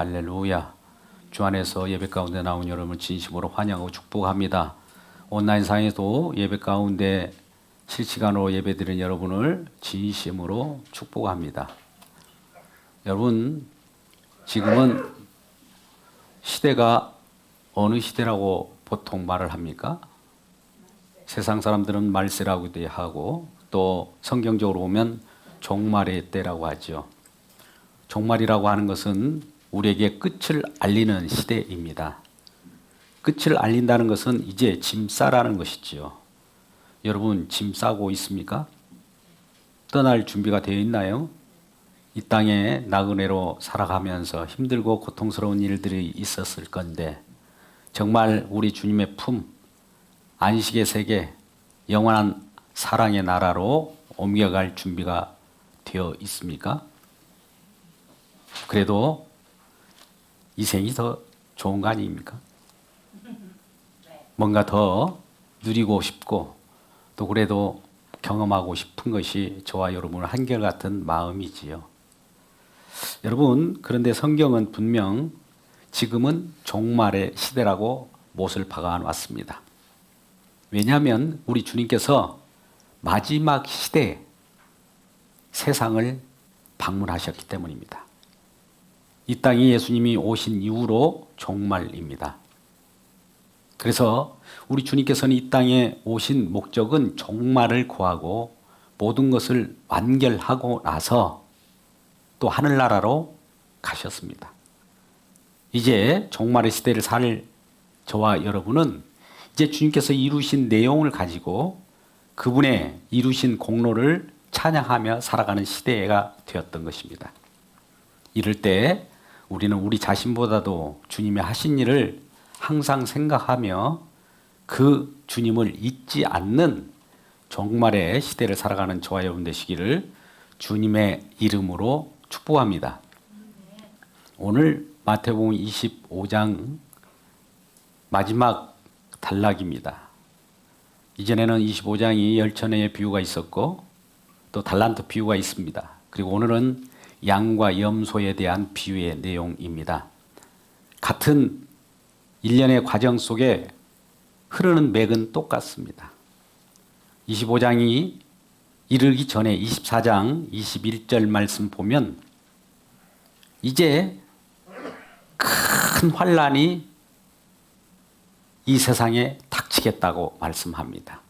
할렐루야. 주 안에서 예배 가운데 나온 여러분을 진심으로 환영하고 축복합니다. 온라인상에도 예배 가운데 실시간으로 예배드리는 여러분을 진심으로 축복합니다. 여러분, 지금은 시대가 어느 시대라고 보통 말을 합니까? 세상 사람들은 말세라고 하고 또 성경적으로 보면 종말의 때라고 하죠. 종말이라고 하는 것은 우리에게 끝을 알리는 시대입니다. 끝을 알린다는 것은 이제 짐 싸라는 것이지요. 여러분, 짐 싸고 있습니까? 떠날 준비가 되어 있나요? 이 땅에 나그네로 살아가면서 힘들고 고통스러운 일들이 있었을 건데 정말 우리 주님의 품, 안식의 세계, 영원한 사랑의 나라로 옮겨갈 준비가 되어 있습니까? 그래도 이 생이 더 좋은 거 아닙니까? 뭔가 더 누리고 싶고 또 그래도 경험하고 싶은 것이 저와 여러분의 한결같은 마음이지요. 여러분, 그런데 성경은 분명 지금은 종말의 시대라고 못을 박아 놨습니다. 왜냐하면 우리 주님께서 마지막 시대에 세상을 방문하셨기 때문입니다. 이 땅에 예수님이 오신 이후로 종말입니다. 그래서 우리 주님께서는 이 땅에 오신 목적은 종말을 구하고 모든 것을 완결하고 나서 또 하늘나라로 가셨습니다. 이제 종말의 시대를 살 저와 여러분은 이제 주님께서 이루신 내용을 가지고 그분의 이루신 공로를 찬양하며 살아가는 시대가 되었던 것입니다. 이럴 때 우리는 우리 자신보다도 주님이 하신 일을 항상 생각하며 그 주님을 잊지 않는 종말의 시대를 살아가는 저와 여러분 되시기를 주님의 이름으로 축복합니다. 오늘 마태복음 25장 마지막 단락입니다. 이전에는 25장이 열천의 비유가 있었고 또 달란트 비유가 있습니다. 그리고 오늘은 양과 염소에 대한 비유의 내용입니다. 같은 일련의 과정 속에 흐르는 맥은 똑같습니다. 25장이 이르기 전에 24장 21절 말씀 보면 이제 큰 환란이 이 세상에 닥치겠다고 말씀합니다.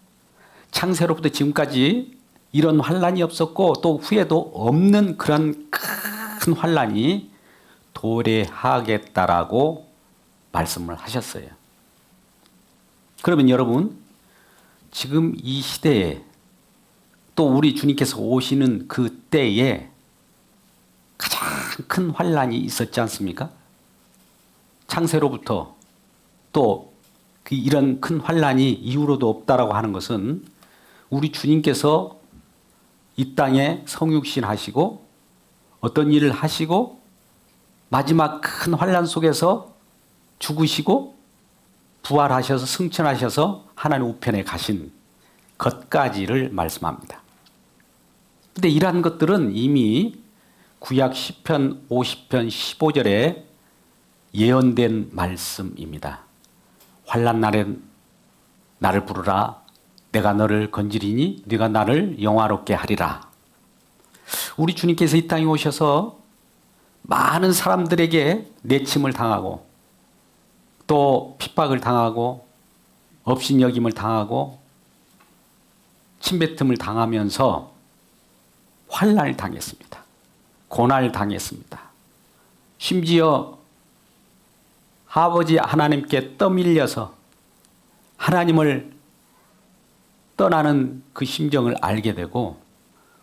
창세로부터 지금까지 이런 환란이 없었고 또 후에도 없는 그런 큰 환란이 도래하겠다라고 말씀을 하셨어요. 그러면 여러분, 지금 이 시대에 또 우리 주님께서 오시는 그 때에 가장 큰 환란이 있었지 않습니까? 창세로부터 또 이런 큰 환란이 이후로도 없다라고 하는 것은 우리 주님께서 이 땅에 성육신 하시고 어떤 일을 하시고 마지막 큰 환란 속에서 죽으시고 부활하셔서 승천하셔서 하나님 우편에 가신 것까지를 말씀합니다. 그런데 이러한 것들은 이미 구약 10편 50편 15절에 예언된 말씀입니다. 환난 날엔 나를 부르라. 내가 너를 건지리니 네가 나를 영화롭게 하리라. 우리 주님께서 이 땅에 오셔서 많은 사람들에게 내침을 당하고 또 핍박을 당하고 업신여김을 당하고 침뱉음을 당하면서 환난을 당했습니다. 고난을 당했습니다. 심지어 아버지 하나님께 떠밀려서 하나님을 떠나는 그 심정을 알게 되고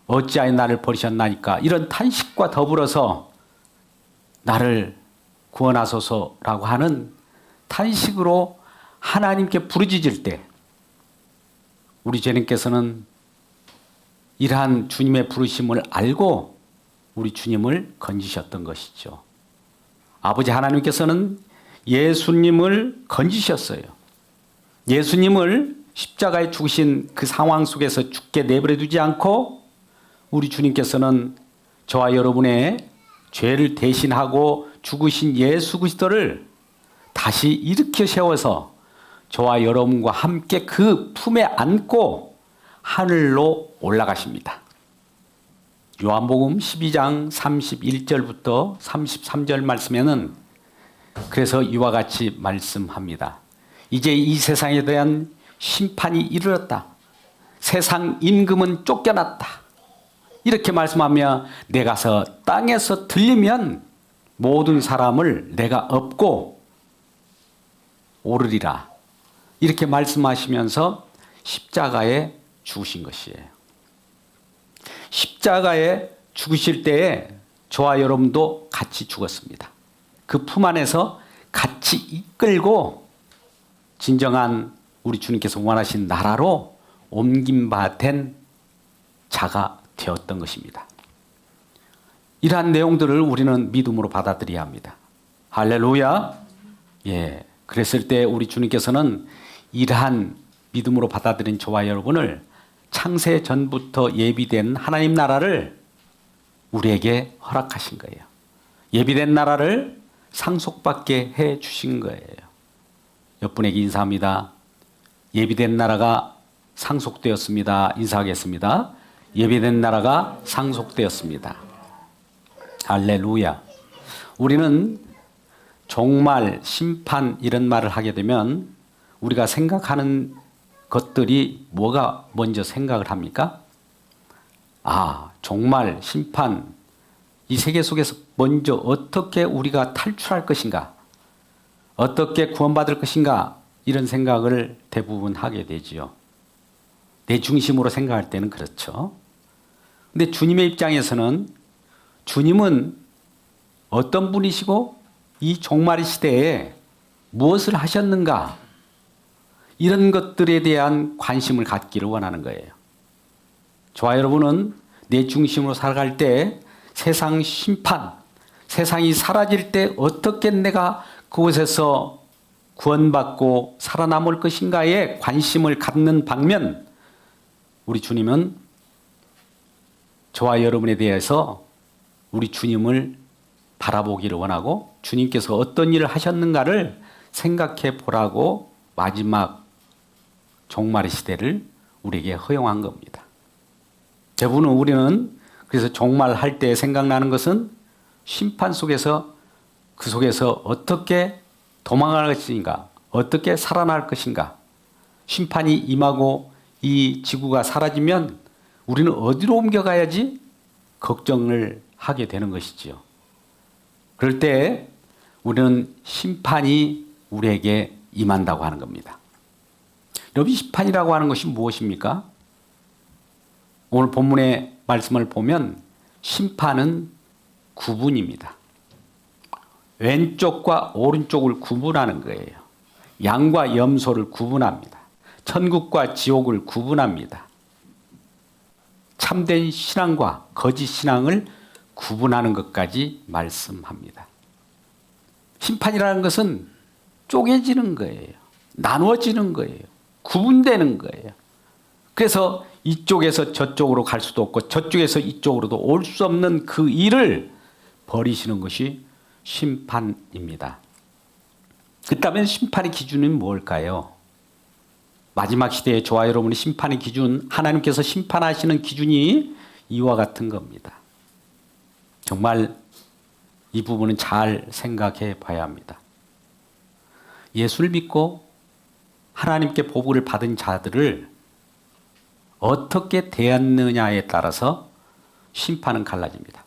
어찌하여 나를 버리셨나이까 이런 탄식과 더불어서 나를 구원하소서라고 하는 탄식으로 하나님께 부르짖을 때 우리 주님께서는 이러한 주님의 부르심을 알고 우리 주님을 건지셨던 것이죠. 아버지 하나님께서는 예수님을 건지셨어요. 예수님을 십자가에 죽으신 그 상황 속에서 죽게 내버려 두지 않고 우리 주님께서는 저와 여러분의 죄를 대신하고 죽으신 예수 그리스도를 다시 일으켜 세워서 저와 여러분과 함께 그 품에 안고 하늘로 올라가십니다. 요한복음 12장 31절부터 33절 말씀에는 그래서 이와 같이 말씀합니다. 이제 이 세상에 대한 심판이 이르렀다. 세상 임금은 쫓겨났다. 이렇게 말씀하며 내가서 땅에서 들리면 모든 사람을 내가 업고 오르리라. 이렇게 말씀하시면서 십자가에 죽으신 것이에요. 십자가에 죽으실 때에 저와 여러분도 같이 죽었습니다. 그 품 안에서 같이 이끌고 진정한 우리 주님께서 원하신 나라로 옮긴 바 된 자가 되었던 것입니다. 이러한 내용들을 우리는 믿음으로 받아들여야 합니다. 할렐루야. 예. 그랬을 때 우리 주님께서는 이러한 믿음으로 받아들인 저와 여러분을 창세 전부터 예비된 하나님 나라를 우리에게 허락하신 거예요. 예비된 나라를 상속받게 해 주신 거예요. 옆분에게 인사합니다. 예비된 나라가 상속되었습니다. 인사하겠습니다. 예비된 나라가 상속되었습니다. 할렐루야. 우리는 종말, 심판 이런 말을 하게 되면 우리가 생각하는 것들이 뭐가 먼저 생각을 합니까? 종말, 심판, 이 세계 속에서 먼저 어떻게 우리가 탈출할 것인가? 어떻게 구원받을 것인가? 이런 생각을 대부분 하게 되지요. 내 중심으로 생각할 때는 그렇죠. 근데 주님의 입장에서는 주님은 어떤 분이시고 이 종말 시대에 무엇을 하셨는가? 이런 것들에 대한 관심을 갖기를 원하는 거예요. 저와 여러분은 내 중심으로 살아갈 때 세상 심판, 세상이 사라질 때 어떻게 내가 그곳에서 구원받고 살아남을 것인가에 관심을 갖는 반면 우리 주님은 저와 여러분에 대해서 우리 주님을 바라보기를 원하고 주님께서 어떤 일을 하셨는가를 생각해 보라고 마지막 종말의 시대를 우리에게 허용한 겁니다. 대부분 우리는 그래서 종말할 때 생각나는 것은 심판 속에서 그 속에서 어떻게 도망갈 것인가, 어떻게 살아날 것인가, 심판이 임하고 이 지구가 사라지면 우리는 어디로 옮겨가야지 걱정을 하게 되는 것이지요. 그럴 때 우리는 심판이 우리에게 임한다고 하는 겁니다. 여러분, 심판이라고 하는 것이 무엇입니까? 오늘 본문의 말씀을 보면 심판은 구분입니다. 왼쪽과 오른쪽을 구분하는 거예요. 양과 염소를 구분합니다. 천국과 지옥을 구분합니다. 참된 신앙과 거짓 신앙을 구분하는 것까지 말씀합니다. 심판이라는 것은 쪼개지는 거예요. 나누어지는 거예요. 구분되는 거예요. 그래서 이쪽에서 저쪽으로 갈 수도 없고 저쪽에서 이쪽으로도 올 수 없는 그 일을 벌이시는 것이 심판입니다. 그렇다면 심판의 기준은 뭘까요? 마지막 시대에 저와 여러분의 심판의 기준, 하나님께서 심판하시는 기준이 이와 같은 겁니다. 정말 이 부분은 잘 생각해 봐야 합니다. 예수를 믿고 하나님께 복을 받은 자들을 어떻게 대했느냐에 따라서 심판은 갈라집니다.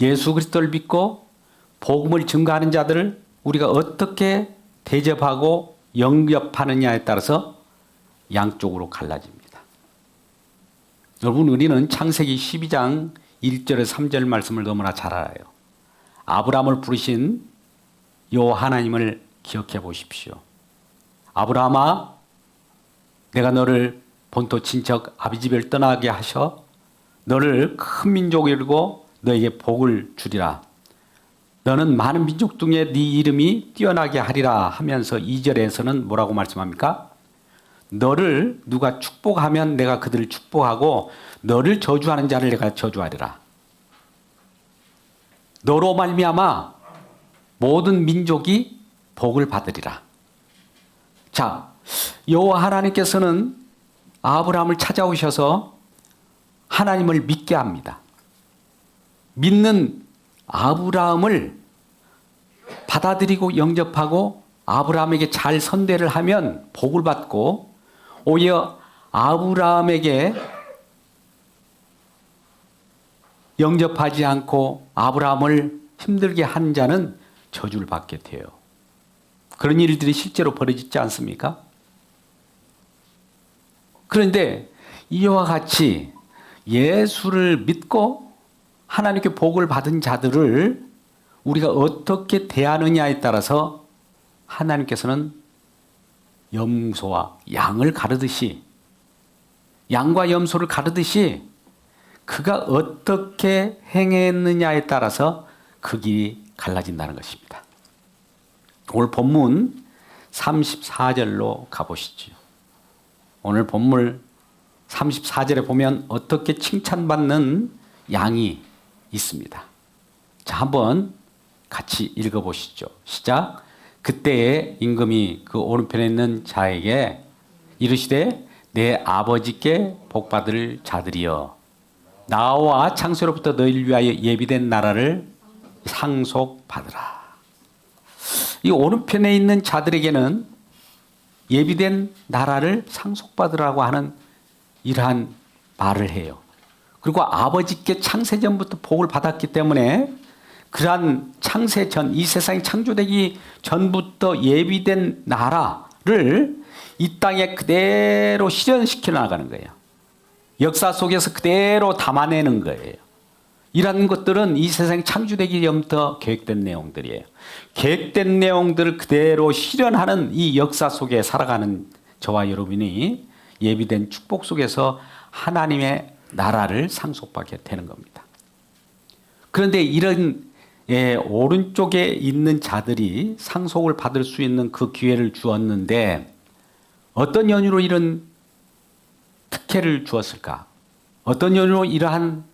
예수 그리스도를 믿고 복음을 증거하는 자들을 우리가 어떻게 대접하고 영접하느냐에 따라서 양쪽으로 갈라집니다. 여러분, 우리는 창세기 12장 1절에서 3절 말씀을 너무나 잘 알아요. 아브라함을 부르신 요 하나님을 기억해 보십시오. 아브라함아, 내가 너를 본토 친척 아비 집을 떠나게 하셔 너를 큰 민족이 이루고 너에게 복을 주리라. 너는 많은 민족 중에 네 이름이 뛰어나게 하리라 하면서 2절에서는 뭐라고 말씀합니까? 너를 누가 축복하면 내가 그들을 축복하고 너를 저주하는 자를 내가 저주하리라. 너로 말미암아 모든 민족이 복을 받으리라. 자, 여호와 하나님께서는 아브라함을 찾아오셔서 하나님을 믿게 합니다. 믿는 아브라함을 받아들이고 영접하고 아브라함에게 잘 선대를 하면 복을 받고, 오히려 아브라함에게 영접하지 않고 아브라함을 힘들게 한 자는 저주를 받게 돼요. 그런 일들이 실제로 벌어지지 않습니까? 그런데 이와 같이 예수를 믿고 하나님께 복을 받은 자들을 우리가 어떻게 대하느냐에 따라서 하나님께서는 염소와 양을 가르듯이, 양과 염소를 가르듯이 그가 어떻게 행했느냐에 따라서 그 길이 갈라진다는 것입니다. 오늘 본문 34절로 가보시죠. 오늘 본문 34절에 보면 어떻게 칭찬받는 양이 있습니다. 자, 한번 같이 읽어보시죠. 시작. 그때에 임금이 그 오른편에 있는 자에게 이르시되 내 아버지께 복받을 자들이여, 나와 창세로부터 너희를 위하여 예비된 나라를 상속받으라. 이 오른편에 있는 자들에게는 예비된 나라를 상속받으라고 하는 이러한 말을 해요. 그리고 아버지께 창세전부터 복을 받았기 때문에 그러한 창세전, 이 세상이 창조되기 전부터 예비된 나라를 이 땅에 그대로 실현시켜 나가는 거예요. 역사 속에서 그대로 담아내는 거예요. 이런 것들은 이 세상이 창조되기 전부터 계획된 내용들이에요. 계획된 내용들을 그대로 실현하는 이 역사 속에 살아가는 저와 여러분이 예비된 축복 속에서 하나님의 나라를 상속받게 되는 겁니다. 그런데 이런 오른쪽에 있는 자들이 상속을 받을 수 있는 그 기회를 주었는데 어떤 연유로 이런 특혜를 주었을까? 어떤 연유로 이러한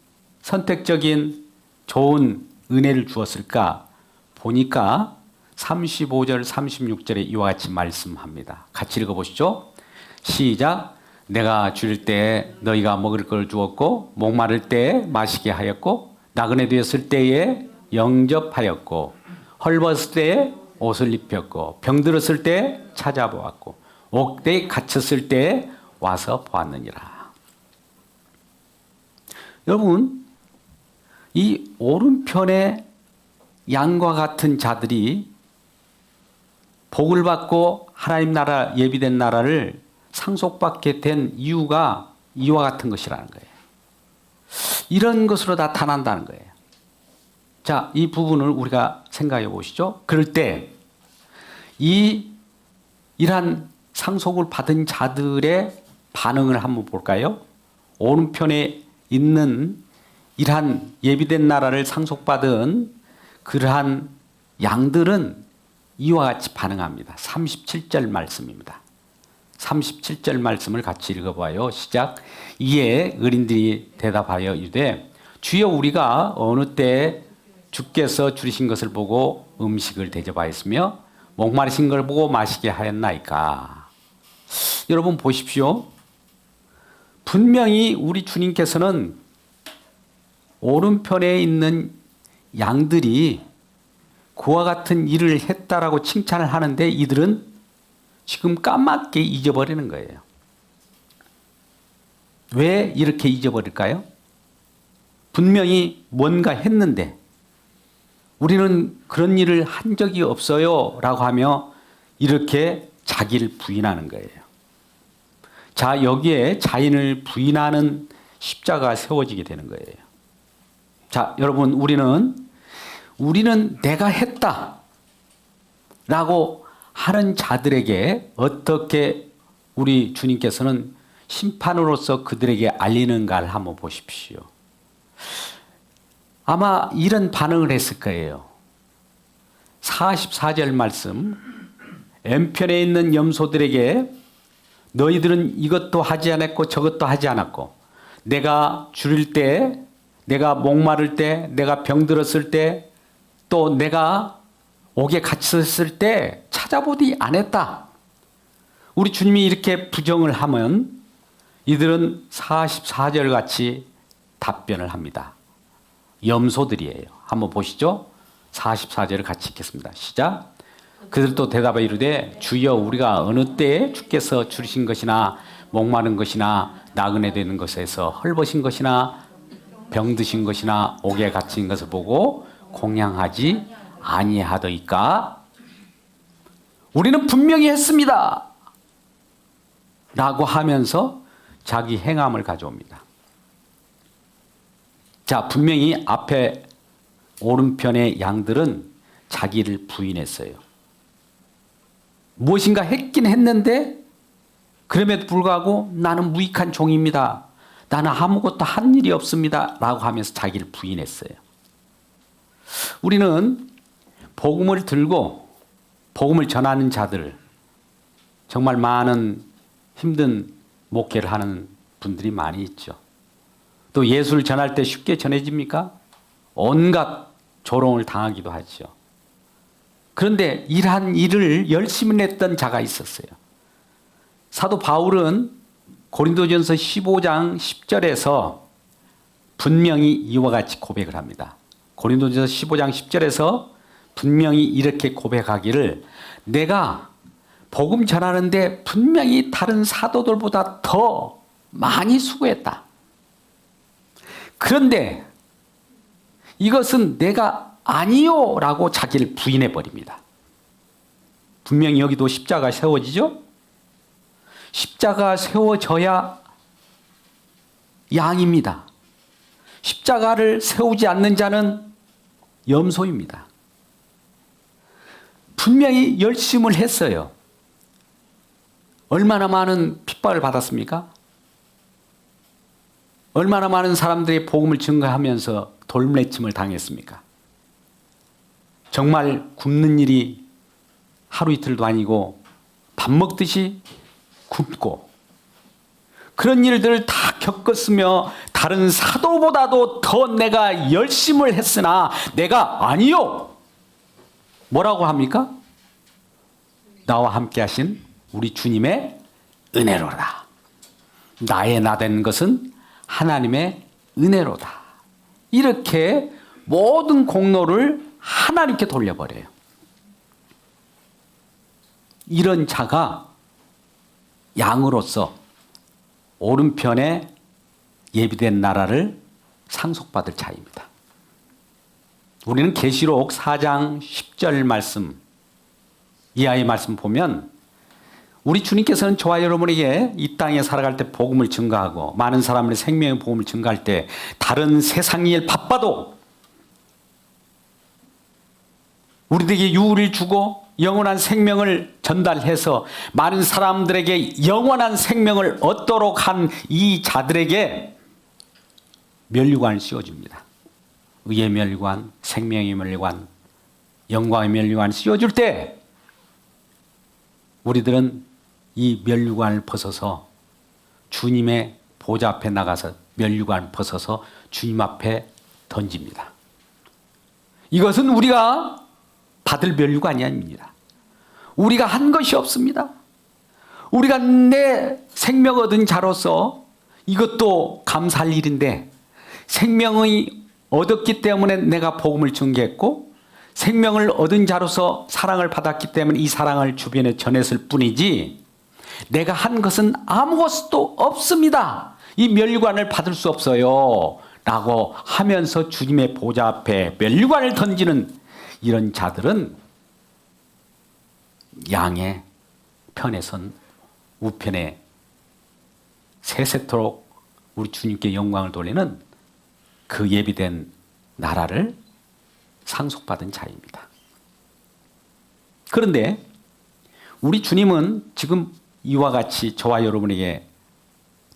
선택적인 좋은 은혜를 주었을까? 보니까 35절 36절에 이와 같이 말씀합니다. 같이 읽어보시죠. 시작. 내가 줄일 때 너희가 먹을 걸 주었고, 목마를 때 마시게 하였고, 나그네 되었을 때에 영접하였고, 헐벗을 때에 옷을 입혔고, 병들었을 때 찾아보았고, 옥대에 갇혔을 때 와서 보았느니라. 여러분, 이 오른편에 양과 같은 자들이 복을 받고 하나님 나라, 예비된 나라를 상속받게 된 이유가 이와 같은 것이라는 거예요. 이런 것으로 나타난다는 거예요. 자, 이 부분을 우리가 생각해 보시죠. 그럴 때 이러한 상속을 받은 자들의 반응을 한번 볼까요? 오른편에 있는 이러한 예비된 나라를 상속받은 그러한 양들은 이와 같이 반응합니다. 37절 말씀입니다. 37절 말씀을 같이 읽어봐요. 시작. 이에 어린들이 대답하여 이르되 주여, 우리가 어느 때 주께서 줄이신 것을 보고 음식을 대접하였으며 목마르신 걸 보고 마시게 하였나이까. 여러분 보십시오. 분명히 우리 주님께서는 오른편에 있는 양들이 그와 같은 일을 했다라고 칭찬을 하는데 이들은 지금 까맣게 잊어버리는 거예요. 왜 이렇게 잊어버릴까요? 분명히 뭔가 했는데 우리는 그런 일을 한 적이 없어요 라고 하며 이렇게 자기를 부인하는 거예요. 자, 여기에 자인을 부인하는 십자가 세워지게 되는 거예요. 자, 여러분, 우리는 내가 했다 라고 하는 자들에게 어떻게 우리 주님께서는 심판으로서 그들에게 알리는가를 한번 보십시오. 아마 이런 반응을 했을 거예요. 44절 말씀, 왼편에 있는 염소들에게 너희들은 이것도 하지 않았고 저것도 하지 않았고, 내가 줄일 때, 내가 목마를 때, 내가 병들었을 때, 또 내가 옥에 갇혔을 때 찾아보지 않았다. 우리 주님이 이렇게 부정을 하면 이들은 44절 같이 답변을 합니다. 염소들이에요. 한번 보시죠. 44절을 같이 읽겠습니다. 시작. 그들도 대답하여 이르되 주여 우리가 어느 때에 주께서 줄이신 것이나 목마른 것이나 나그네 되는 것에서 헐벗은 것이나 병드신 것이나 옥에 갇힌 것을 보고 공양하지 아니하더이까. 우리는 분명히 했습니다 라고 하면서 자기 행함을 가져옵니다. 자, 분명히 앞에 오른편의 양들은 자기를 부인했어요. 무엇인가 했긴 했는데 그럼에도 불구하고 나는 무익한 종입니다. 나는 아무것도 한 일이 없습니다 라고 하면서 자기를 부인했어요. 우리는 복음을 들고 복음을 전하는 자들, 정말 많은 힘든 목회를 하는 분들이 많이 있죠. 또 예수를 전할 때 쉽게 전해집니까? 온갖 조롱을 당하기도 하죠. 그런데 일한 일을 열심히 했던 자가 있었어요. 사도 바울은 고린도전서 15장 10절에서 분명히 이와 같이 고백을 합니다. 고린도전서 15장 10절에서 분명히 이렇게 고백하기를 내가 복음 전하는데 분명히 다른 사도들보다 더 많이 수고했다. 그런데 이것은 내가 아니요 라고 자기를 부인해 버립니다. 분명히 여기도 십자가 세워지죠? 십자가 세워져야 양입니다. 십자가를 세우지 않는 자는 염소입니다. 분명히 열심을 했어요. 얼마나 많은 핍박을 받았습니까? 얼마나 많은 사람들이 복음을 증거하면서 돌매침을 당했습니까? 정말 굶는 일이 하루 이틀도 아니고 밥 먹듯이 굶고 그런 일들을 다 겪었으며 다른 사도보다도 더 내가 열심을 했으나 내가 아니요. 뭐라고 합니까? 나와 함께 하신 우리 주님의 은혜로다. 나의 나된 것은 하나님의 은혜로다. 이렇게 모든 공로를 하나님께 돌려버려요. 이런 자가 양으로서 오른편에 예비된 나라를 상속받을 자입니다. 우리는 계시록 4장 10절 말씀 이하의 말씀 보면 우리 주님께서는 저와 여러분에게 이 땅에 살아갈 때 복음을 증거하고 많은 사람들의 생명의 복음을 증거할 때 다른 세상 일 바빠도 우리들에게 유를 주고 영원한 생명을 전달해서 많은 사람들에게 영원한 생명을 얻도록 한 이 자들에게 면류관을 씌워줍니다. 의의 면류관, 생명의 면류관, 영광의 면류관을 씌워줄 때 우리들은 이 면류관을 벗어서 주님의 보좌 앞에 나가서 면류관을 벗어서 주님 앞에 던집니다. 이것은 우리가 받을 면류관이 아닙니다. 우리가 한 것이 없습니다. 우리가 내 생명 얻은 자로서 이것도 감사할 일인데 생명이 얻었기 때문에 내가 복음을 증거했고 생명을 얻은 자로서 사랑을 받았기 때문에 이 사랑을 주변에 전했을 뿐이지 내가 한 것은 아무것도 없습니다. 이 면류관을 받을 수 없어요. 라고 하면서 주님의 보좌 앞에 면류관을 던지는 이런 자들은 양의 편에 선 우편에 세세토록 우리 주님께 영광을 돌리는 그 예비된 나라를 상속받은 자입니다. 그런데 우리 주님은 지금 이와 같이 저와 여러분에게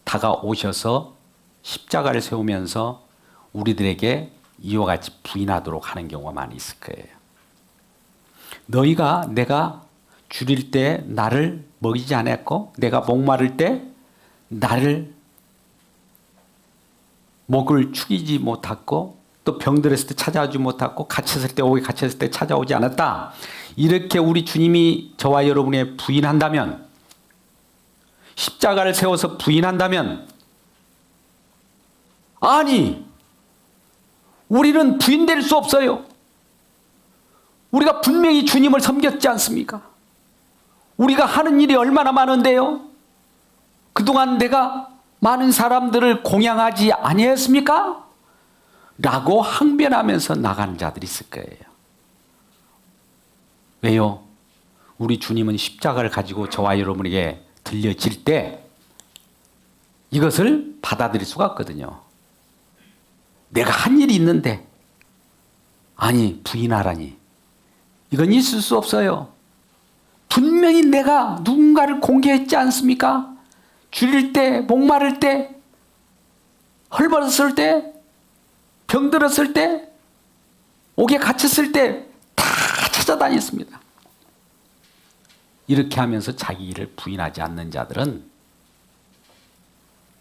다가오셔서 십자가를 세우면서 우리들에게 이와 같이 부인하도록 하는 경우가 많이 있을 거예요. 너희가 내가 줄일 때 나를 먹이지 않았고 내가 목마를 때 나를 목을 축이지 못했고 또 병들었을 때 찾아오지 못하고 갇혔을 때 오게 갇혔을 때 찾아오지 않았다. 이렇게 우리 주님이 저와 여러분의 부인한다면, 십자가를 세워서 부인한다면, 아니 우리는 부인될 수 없어요. 우리가 분명히 주님을 섬겼지 않습니까? 우리가 하는 일이 얼마나 많은데요. 그동안 내가 많은 사람들을 공양하지 아니했습니까? 라고 항변하면서 나가는 자들이 있을 거예요. 왜요? 우리 주님은 십자가를 가지고 저와 여러분에게 들려질 때 이것을 받아들일 수가 없거든요. 내가 한 일이 있는데 아니 부인하라니, 이건 있을 수 없어요. 분명히 내가 누군가를 공개했지 않습니까? 줄일 때, 목마를 때, 헐벗었을 때, 병들었을 때, 옥에 갇혔을 때 다 찾아다녔습니다. 이렇게 하면서 자기 일을 부인하지 않는 자들은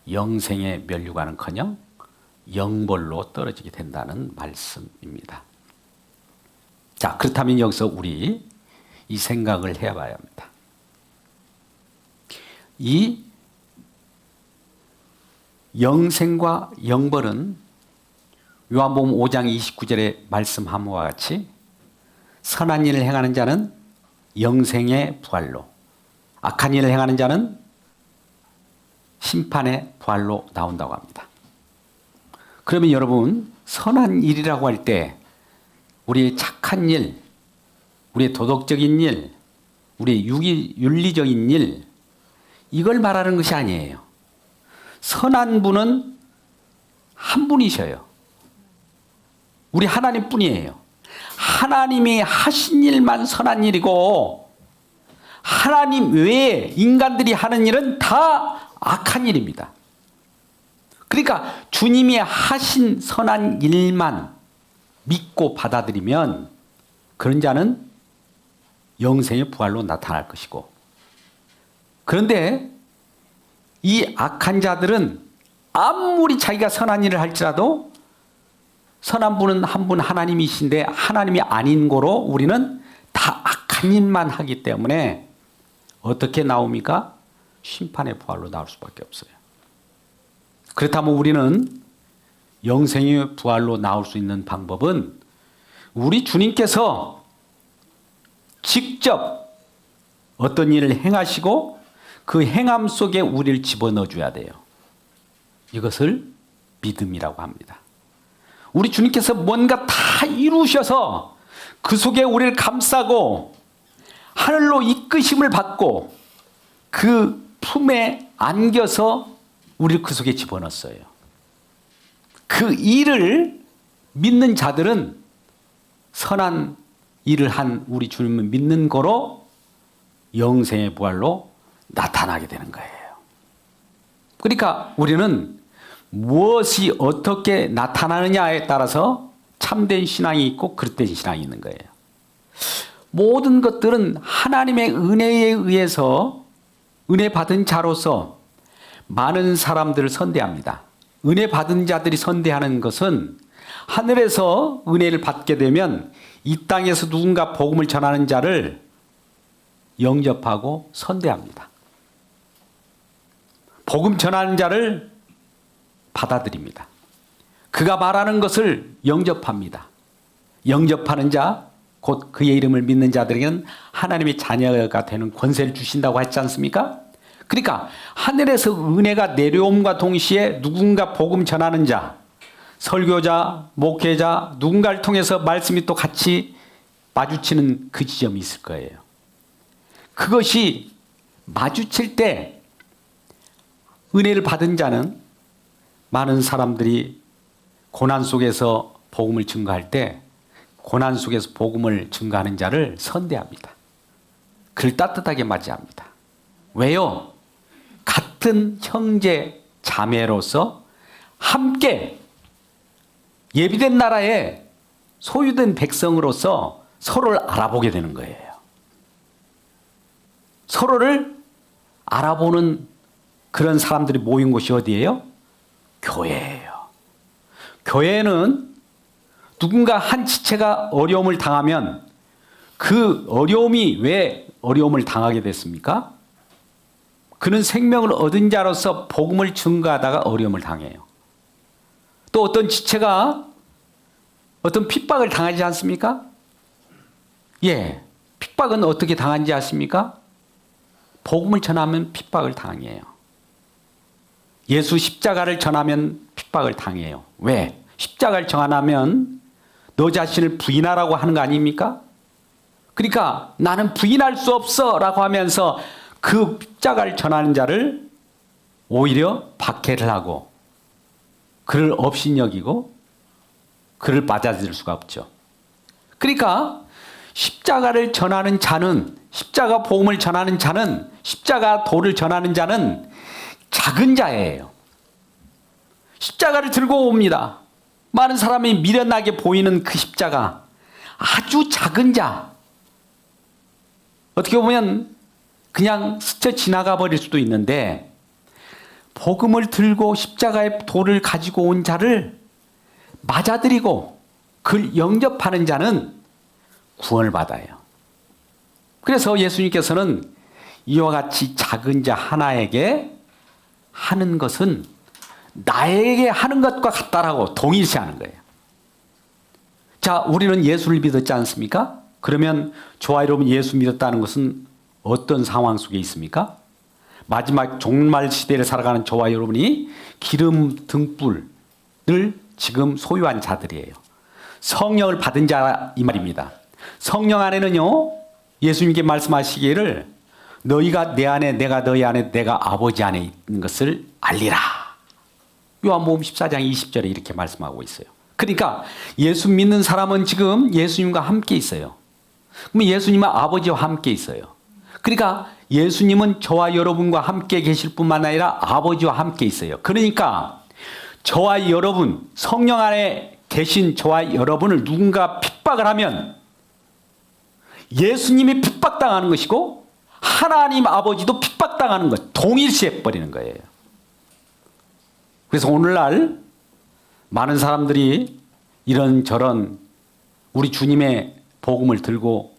영생에 면류관은커녕 영벌로 떨어지게 된다는 말씀입니다. 자, 그렇다면 여기서 우리 이 생각을 해봐야 합니다. 이 영생과 영벌은 요한복음 5장 29절에 말씀한 바와 같이 선한 일을 행하는 자는 영생의 부활로, 악한 일을 행하는 자는 심판의 부활로 나온다고 합니다. 그러면 여러분, 선한 일이라고 할 때 우리의 착한 일, 우리의 도덕적인 일, 우리의 윤리적인 일, 이걸 말하는 것이 아니에요. 선한 분은 한 분이셔요. 우리 하나님 뿐이에요. 하나님이 하신 일만 선한 일이고 하나님 외에 인간들이 하는 일은 다 악한 일입니다. 그러니까 주님이 하신 선한 일만 믿고 받아들이면 그런 자는 영생의 부활로 나타날 것이고, 그런데 이 악한 자들은 아무리 자기가 선한 일을 할지라도 선한 분은 한 분 하나님이신데 하나님이 아닌 거로 우리는 다 악한 일만 하기 때문에 어떻게 나옵니까? 심판의 부활로 나올 수밖에 없어요. 그렇다면 우리는 영생의 부활로 나올 수 있는 방법은 우리 주님께서 직접 어떤 일을 행하시고 그 행함 속에 우리를 집어넣어 줘야 돼요. 이것을 믿음이라고 합니다. 우리 주님께서 뭔가 다 이루셔서 그 속에 우리를 감싸고 하늘로 이끄심을 받고 그 품에 안겨서 우리를 그 속에 집어넣었어요. 그 일을 믿는 자들은 선한 일을 한 우리 주님을 믿는 거로 영생의 부활로 나타나게 되는 거예요. 그러니까 우리는 무엇이 어떻게 나타나느냐에 따라서 참된 신앙이 있고 그릇된 신앙이 있는 거예요. 모든 것들은 하나님의 은혜에 의해서 은혜 받은 자로서 많은 사람들을 선대합니다. 은혜 받은 자들이 선대하는 것은 하늘에서 은혜를 받게 되면 이 땅에서 누군가 복음을 전하는 자를 영접하고 선대합니다. 복음 전하는 자를 받아들입니다. 그가 말하는 것을 영접합니다. 영접하는 자, 곧 그의 이름을 믿는 자들에게는 하나님의 자녀가 되는 권세를 주신다고 했지 않습니까? 그러니까 하늘에서 은혜가 내려옴과 동시에 누군가 복음 전하는 자, 설교자, 목회자, 누군가를 통해서 말씀이 또 같이 마주치는 그 지점이 있을 거예요. 그것이 마주칠 때 은혜를 받은 자는 많은 사람들이 고난 속에서 복음을 증거할 때 고난 속에서 복음을 증거하는 자를 선대합니다. 그를 따뜻하게 맞이합니다. 왜요? 같은 형제 자매로서 함께 예비된 나라에 소유된 백성으로서 서로를 알아보게 되는 거예요. 서로를 알아보는 그런 사람들이 모인 곳이 어디예요? 교회예요. 교회는 누군가 한 지체가 어려움을 당하면 그 어려움이 왜 어려움을 당하게 됐습니까? 그는 생명을 얻은 자로서 복음을 증거하다가 어려움을 당해요. 또 어떤 지체가 어떤 핍박을 당하지 않습니까? 예, 핍박은 어떻게 당하는지 아십니까? 복음을 전하면 핍박을 당해요. 예수 십자가를 전하면 핍박을 당해요. 왜? 십자가를 전하면 너 자신을 부인하라고 하는 거 아닙니까? 그러니까 나는 부인할 수 없어 라고 하면서 그 십자가를 전하는 자를 오히려 박해를 하고 그를 업신여기고 그를 맞아들일 수가 없죠. 그러니까 십자가를 전하는 자는, 십자가 복음을 전하는 자는, 십자가 도를 전하는 자는 작은 자예요. 십자가를 들고 옵니다. 많은 사람이 미련하게 보이는 그 십자가, 아주 작은 자. 어떻게 보면 그냥 스쳐 지나가 버릴 수도 있는데 복음을 들고 십자가의 도를 가지고 온 자를 맞아들이고 그를 영접하는 자는 구원을 받아요. 그래서 예수님께서는 이와 같이 작은 자 하나에게 하는 것은 나에게 하는 것과 같다라고 동일시하는 거예요. 자, 우리는 예수를 믿었지 않습니까? 그러면 저와 여러분 예수 믿었다는 것은 어떤 상황 속에 있습니까? 마지막 종말 시대를 살아가는 저와 여러분이 기름 등불을 지금 소유한 자들이에요. 성령을 받은 자 이 말입니다. 성령 안에는요, 예수님께 말씀하시기를 너희가 내 안에 내가 너희 안에 내가 아버지 안에 있는 것을 알리라. 요한복음 14장 20절에 이렇게 말씀하고 있어요. 그러니까 예수 믿는 사람은 지금 예수님과 함께 있어요. 그럼 예수님은 아버지와 함께 있어요. 그러니까 예수님은 저와 여러분과 함께 계실 뿐만 아니라 아버지와 함께 있어요. 그러니까 저와 여러분, 성령 안에 계신 저와 여러분을 누군가 핍박을 하면 예수님이 핍박당하는 것이고 하나님 아버지도 핍박당하는 것, 동일시해 버리는 거예요. 그래서 오늘날 많은 사람들이 이런저런 우리 주님의 복음을 들고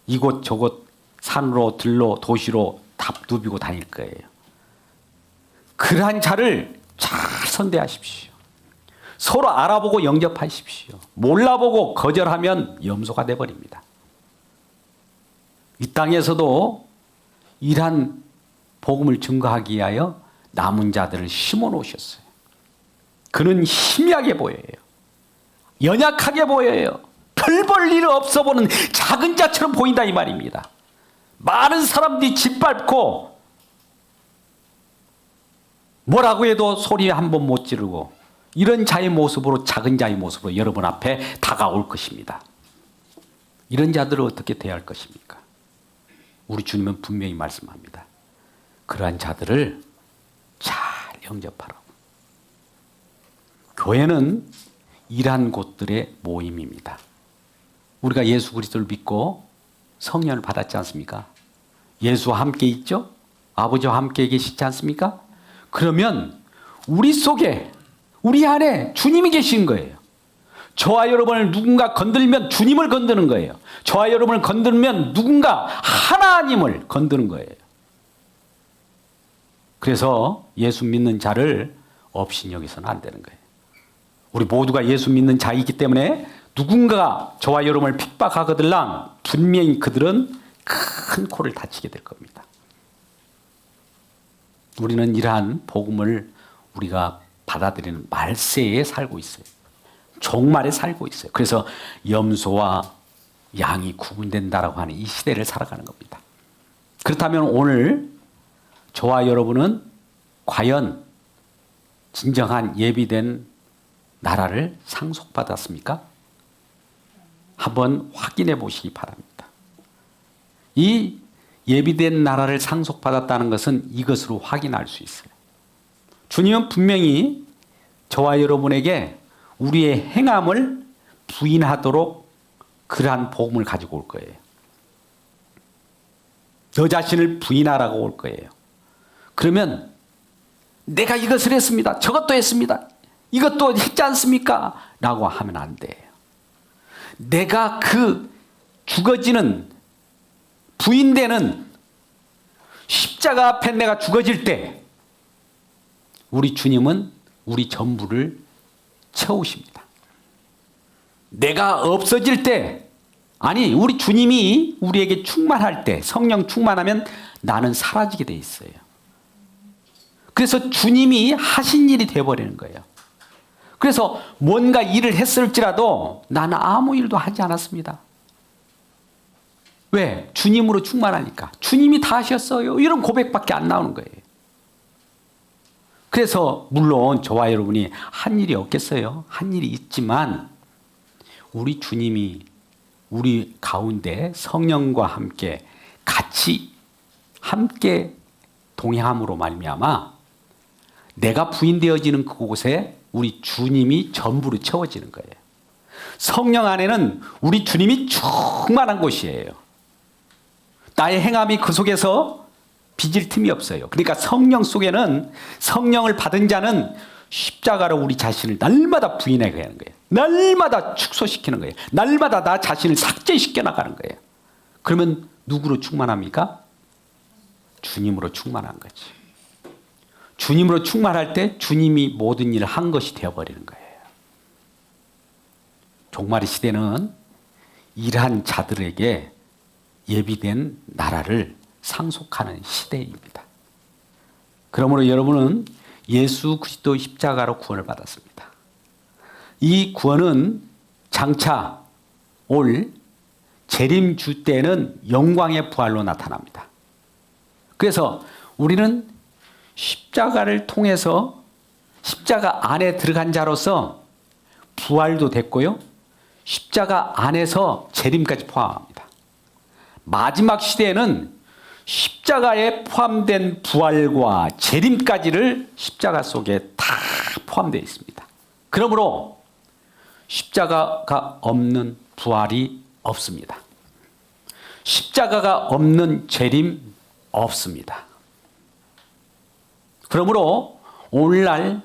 이곳저곳 산으로 들로 도시로 다 누비고 다닐 거예요. 그러한 자를 잘 선대하십시오. 서로 알아보고 영접하십시오. 몰라보고 거절하면 염소가 돼버립니다. 이 땅에서도 이러한 복음을 증거하기 위하여 남은 자들을 심어 놓으셨어요. 그는 희미하게 보여요. 연약하게 보여요. 별 볼 일 없어 보는 작은 자처럼 보인다 이 말입니다. 많은 사람들이 짓밟고 뭐라고 해도 소리 한 번 못 지르고 이런 자의 모습으로, 작은 자의 모습으로 여러분 앞에 다가올 것입니다. 이런 자들을 어떻게 대할 것입니까? 우리 주님은 분명히 말씀합니다. 그러한 자들을 잘 영접하라고. 교회는 이러한 곳들의 모임입니다. 우리가 예수 그리스도를 믿고 성령을 받았지 않습니까? 예수와 함께 있죠? 아버지와 함께 계시지 않습니까? 그러면 우리 속에, 우리 안에 주님이 계신 거예요. 저와 여러분을 누군가 건들면 주님을 건드는 거예요. 저와 여러분을 건들면 누군가 하나님을 건드는 거예요. 그래서 예수 믿는 자를 업신여기서는 안 되는 거예요. 우리 모두가 예수 믿는 자이기 때문에 누군가가 저와 여러분을 핍박하거들랑 분명히 그들은 큰 코를 다치게 될 겁니다. 우리는 이러한 복음을 우리가 받아들이는 말세에 살고 있어요. 종말에 살고 있어요. 그래서 염소와 양이 구분된다라고 하는 이 시대를 살아가는 겁니다. 그렇다면 오늘 저와 여러분은 과연 진정한 예비된 나라를 상속받았습니까? 한번 확인해 보시기 바랍니다. 이 예비된 나라를 상속받았다는 것은 이것으로 확인할 수 있어요. 주님은 분명히 저와 여러분에게 우리의 행함을 부인하도록 그러한 복음을 가지고 올 거예요. 너 자신을 부인하라고 올 거예요. 그러면 내가 이것을 했습니다. 저것도 했습니다. 이것도 했지 않습니까? 라고 하면 안 돼요. 내가 그 죽어지는 부인되는 십자가 앞에 내가 죽어질 때 우리 주님은 우리 전부를 채우십니다. 내가 없어질 때, 아니 우리 주님이 우리에게 충만할 때, 성령 충만하면 나는 사라지게 돼 있어요. 그래서 주님이 하신 일이 되어버리는 거예요. 그래서 뭔가 일을 했을지라도 나는 아무 일도 하지 않았습니다. 왜? 주님으로 충만하니까. 주님이 다 하셨어요. 이런 고백밖에 안 나오는 거예요. 그래서 물론 저와 여러분이 한 일이 없겠어요. 한 일이 있지만 우리 주님이 우리 가운데 성령과 함께 같이 함께 동행함으로 말미암아 내가 부인되어지는 그곳에 우리 주님이 전부로 채워지는 거예요. 성령 안에는 우리 주님이 충만한 곳이에요. 나의 행함이 그 속에서 빚을 틈이 없어요. 그러니까 성령 속에는, 성령을 받은 자는 십자가로 우리 자신을 날마다 부인해 가는 거예요. 날마다 축소시키는 거예요. 날마다 나 자신을 삭제시켜 나가는 거예요. 그러면 누구로 충만합니까? 주님으로 충만한 거지. 주님으로 충만할 때 주님이 모든 일을 한 것이 되어버리는 거예요. 종말의 시대는 이러한 자들에게 예비된 나라를 상속하는 시대입니다. 그러므로 여러분은 예수 그리스도 십자가로 구원을 받았습니다. 이 구원은 장차 올 재림주 때는 영광의 부활로 나타납니다. 그래서 우리는 십자가를 통해서 십자가 안에 들어간 자로서 부활도 됐고요. 십자가 안에서 재림까지 포함합니다. 마지막 시대에는 십자가에 포함된 부활과 재림까지를 십자가 속에 다 포함되어 있습니다. 그러므로 십자가가 없는 부활이 없습니다. 십자가가 없는 재림 없습니다. 그러므로 오늘날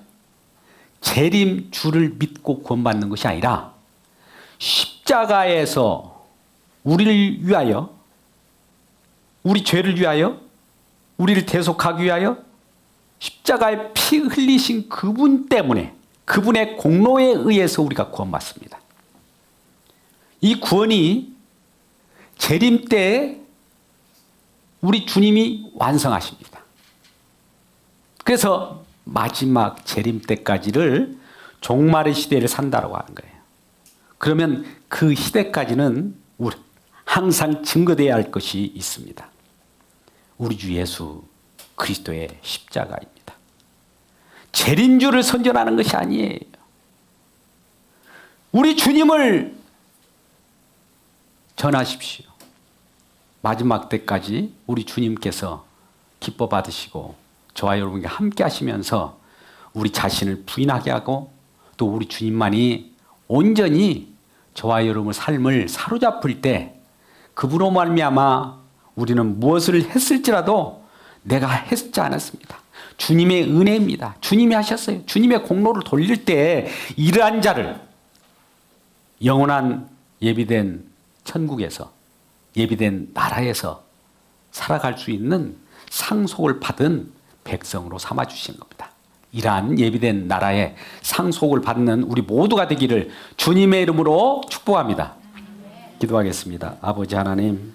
재림주를 믿고 구원받는 것이 아니라 십자가에서 우리를 위하여, 우리 죄를 위하여, 우리를 대속하기 위하여 십자가에 피 흘리신 그분 때문에, 그분의 공로에 의해서 우리가 구원받습니다. 이 구원이 재림 때에 우리 주님이 완성하십니다. 그래서 마지막 재림 때까지를 종말의 시대를 산다라고 하는 거예요. 그러면 그 시대까지는 우리 항상 증거되어야 할 것이 있습니다. 우리 주 예수 그리스도의 십자가입니다. 재림주를 선전하는 것이 아니에요. 우리 주님을 전하십시오. 마지막 때까지 우리 주님께서 기뻐 받으시고 저와 여러분과 함께 하시면서 우리 자신을 부인하게 하고 또 우리 주님만이 온전히 저와 여러분의 삶을 사로잡을 때 그분으로 말미암아 우리는 무엇을 했을지라도 내가 했지 않았습니다. 주님의 은혜입니다. 주님이 하셨어요. 주님의 공로를 돌릴 때 이러한 자를 영원한 예비된 천국에서, 예비된 나라에서 살아갈 수 있는 상속을 받은 백성으로 삼아주신 겁니다. 이러한 예비된 나라의 상속을 받는 우리 모두가 되기를 주님의 이름으로 축복합니다. 기도하겠습니다. 아버지 하나님,